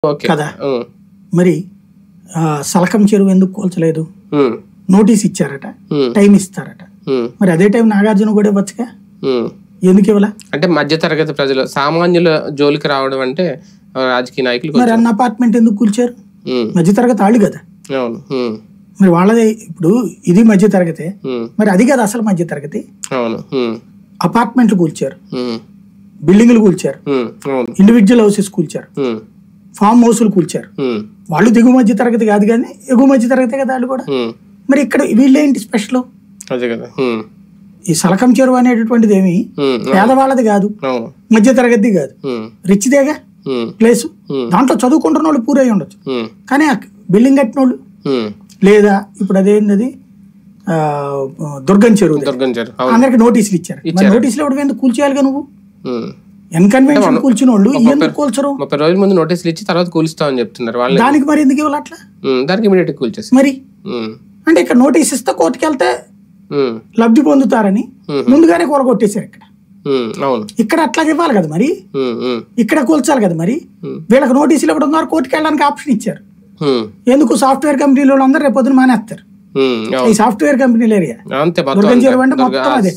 కదా. మరి సలకం చెరువు ఎందుకు కూల్చలేదు? నోటీస్ ఇచ్చారట, టైం ఇస్తారట. మరి అదే టైం నాగార్జున కూడా ఇవ్వచ్చుగా, ఎందుకు ఇవ్వలే? అంటే మధ్య తరగతి ప్రజలు సామాన్యుల జోలికి రావడం అంటే రాజకీయ నాయకులు. మరి అన్న అపార్ట్మెంట్ ఎందుకు కూల్చారు? మధ్య తరగతి వాళ్ళు కదా. మరి వాళ్ళదే ఇప్పుడు ఇది మధ్య తరగతి, మరి అది కదా అసలు మధ్య తరగతి. అపార్ట్మెంట్లు కూల్చారు, బిల్డింగ్లు కూల్చారు, ఇండివిజువల్ హౌసెస్ కూల్చారు, ఫామ్ హౌస్లు కూల్చారు. వాళ్ళు దిగువ మధ్య తరగతి కాదు కానీ ఎగువ మధ్య తరగతి కదా వాళ్ళు కూడా. మరి ఇక్కడ వీళ్ళేంటి స్పెషల్? ఈ సలకం చెరువు అనేటటువంటిది ఏమి పేదవాళ్ళది కాదు, మధ్య తరగతి కాదు, రిచ్దేగా ప్లేసు. దాంట్లో చదువుకుంటున్న వాళ్ళు పూరై ఉండొచ్చు, కానీ బిల్డింగ్ కట్టిన వాళ్ళు లేదా. ఇప్పుడు అదేంది దుర్గం చెరువు, అందరికి నోటీసులు ఇచ్చారు. నోటీసులు ఇవ్వడం ఎందుకు? కూల్చేయాలిగా నువ్వు. ఎన్కన్వెన్షన్ కూల్చిన వాళ్ళు ఎందుకు కూల్చరు? 30 రోజుల ముందు నోటీసులు ఇచ్చి తర్వాత కూల్స్తామని చెప్తున్నారు వాళ్ళు. దానికి మరి ఎందుకు ఇవ్వాలి అట్లా? దానికి ఇమీడియట్ కూల్చేసి మరి అంటే ఇక్కడ నోటీస్ ఇస్తే కోర్టుకి వెళ్తే లబ్ధి పొందుతారని ముందుగానే కూరగొట్టేశారు. ఇక్కడ అట్లా ఇవ్వాలి కదా, మరి ఇక్కడ కూల్చాలి కదా. మరి వీళ్ళకి నోటీసులు ఇవ్వడం ద్వారా కోర్టుకి వెళ్ళడానికి ఆప్షన్ ఇచ్చారు. ఎందుకు? సాఫ్ట్వేర్ కంపెనీలు వాళ్ళందరూ రేపు పొద్దున మానేస్తారు. ఈ సాఫ్ట్వేర్ కంపెనీల ఏరియా దుర్గం చెరువు అంటే మొత్తం అదే.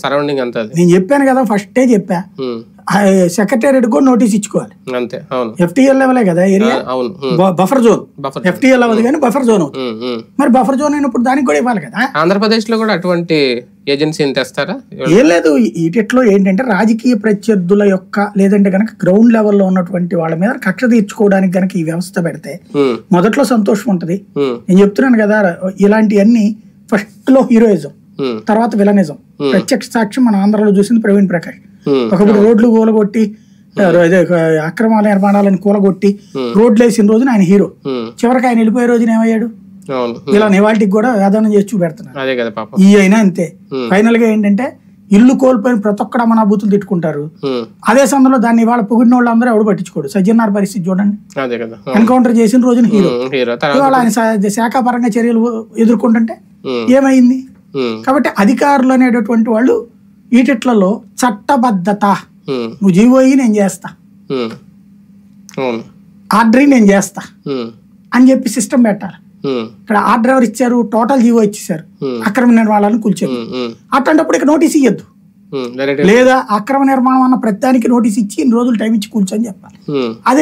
నేను చెప్పాను కదా, ఫస్టే చెప్పా, సెక్రటేరియట్ కూడా నోటీస్ ఇచ్చుకోవాలి. FTL లెవెలే కదా ఏరియా, బఫర్ జోన్. FTL అవ్వదు కానీ బఫర్ జోన్ అవుతుంది. మరి బఫర్ జోన్ అయినప్పుడు దానికి కూడా ఇవ్వాలి కదా. ఆంధ్రప్రదేశ్ లో కూడా అటువంటి ఏజెన్సీని తెస్తారా? ఏం లేదు, వీటిలో ఏంటంటే రాజకీయ ప్రత్యర్థుల యొక్క లేదంటే గనక గ్రౌండ్ లెవెల్లో ఉన్నటువంటి వాళ్ళ మీద కక్ష తీర్చుకోవడానికి గనక ఈ వ్యవస్థ పెడితే మొదట్లో సంతోషం ఉంటది. నేను చెప్తున్నాను కదా, ఇలాంటివన్నీ ఫస్ట్ లో హీరోయిజం, తర్వాత విలనిజం. ప్రత్యక్ష సాక్ష్యం మన ఆంధ్రలో చూసింది ప్రవీణ్ ప్రకాష్. ఒకప్పుడు రోడ్లు కూలగొట్టి అక్రమాల నిర్మాణాలను కూలగొట్టి రోడ్లు వేసిన రోజున ఆయన హీరో, చివరికి ఆయన వెళ్ళిపోయే రోజున ఏమయ్యాడు? ఇలా నివాళికి కూడా వేదనం చేసి చూపెడుతున్నారు. ఈ అయినా అంతే. ఫైనల్ గా ఏంటంటే ఇల్లు కోల్పోయిన ప్రతి ఒక్కడు అమనాభూతులు తిట్టుకుంటారు. అదే సమయంలో దాన్ని ఇవాళ పొగిడిన వాళ్ళు అందరూ ఎవడు పట్టించుకోడు. సజ్జనార్ పరిస్థితి చూడండి, ఎన్కౌంటర్ చేసిన రోజున హీరో, ఇవాళ ఆయన శాఖాపరంగా చర్యలు ఎదుర్కొంటుంటే ఏమైంది? కాబట్టి అధికారులు అనేటటువంటి వాళ్ళు వీటిట్లలో చట్టబద్ధత, నువ్వు జీవోయి నేను చేస్తా, ఆర్డర్ నేను చేస్తా అని చెప్పి సిస్టమ్ పెట్టాలి. ఇక్కడ ఆర్డర్ ఎవరు ఇచ్చారు? టోటల్ జీవో ఇచ్చేసారు, అక్రమ నిర్మాణాలను కూల్చారు. అట్లాంటప్పుడు ఇక్కడ నోటీస్ ఇవ్వద్దు, లేదా అక్రమ నిర్మాణం అన్న ప్రతిదానికి నోటీస్ ఇచ్చి ఇన్ని రోజులు టైం ఇచ్చి కూల్చొని చెప్పాలి. అదే